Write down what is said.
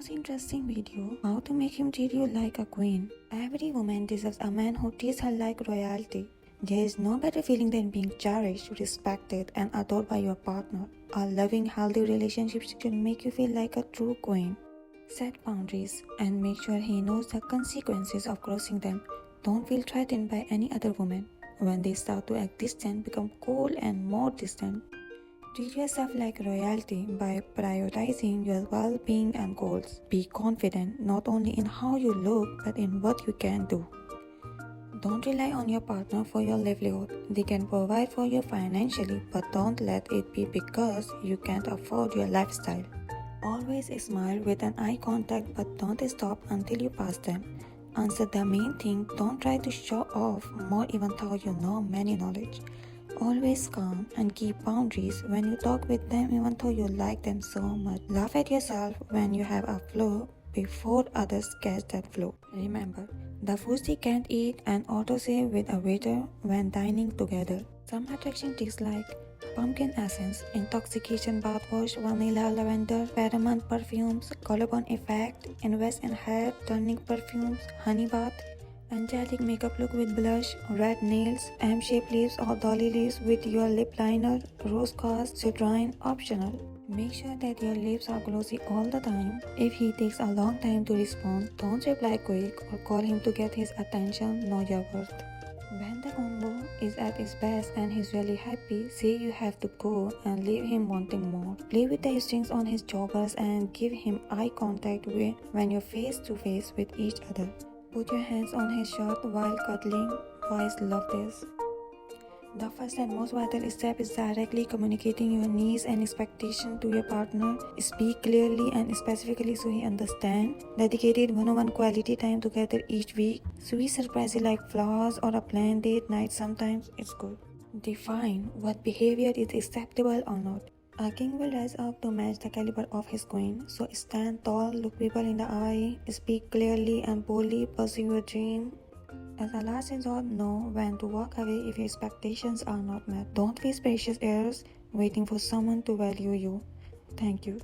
most interesting video, how to make him treat you like a queen. Every woman deserves a man who treats her like royalty. There is no better feeling than being cherished, respected, and adored by your partner. A loving, healthy relationship should make you feel like a true queen. Set boundaries and make sure he knows the consequences of crossing them. Don't feel threatened by any other woman. When they start to act distant, become cold and more distant. Treat yourself like royalty by prioritizing your well-being and goals. Be confident not only in how you look but in what you can do. Don't rely on your partner for your livelihood. They can provide for you financially, but don't let it be because you can't afford your lifestyle. Always smile with an eye contact, but don't stop until you pass them. Answer the main thing. Don't try to show off more even though you know many knowledge. Always calm and keep boundaries when you talk with them even though you like them so much. Laugh at yourself when you have a flaw before others catch that flaw. Remember, the foods they can't eat and auto-save with a waiter when dining together. Some attraction tricks like pumpkin essence, intoxication bath wash, vanilla lavender, pheromone perfumes, collarbone effect, invest in hair turning perfumes, honey bath, angelic makeup look with blush, red nails, M-shaped lips or dolly lips with your lip liner, rose quartz, citrine, optional. Make sure that your lips are glossy all the time. If he takes a long time to respond, don't reply quick or call him to get his attention. Know your worth. When the combo is at its best and he's really happy, say you have to go and leave him wanting more. Play with the strings on his joggers and give him eye contact when you're face to face with each other. Put your hands on his shirt while cuddling. Boys love this. The first and most vital step is directly communicating your needs and expectations to your partner. Speak clearly and specifically so he understands. Dedicated one-on-one quality time together each week. Sweet surprises like flowers or a planned date night sometimes it's good. Define what behavior is acceptable or not. A king will rise up to match the caliber of his queen. So stand tall, look people in the eye, speak clearly and boldly, pursue your dream. As a last resort, know when to walk away if your expectations are not met. Don't waste precious years waiting for someone to value you. Thank you.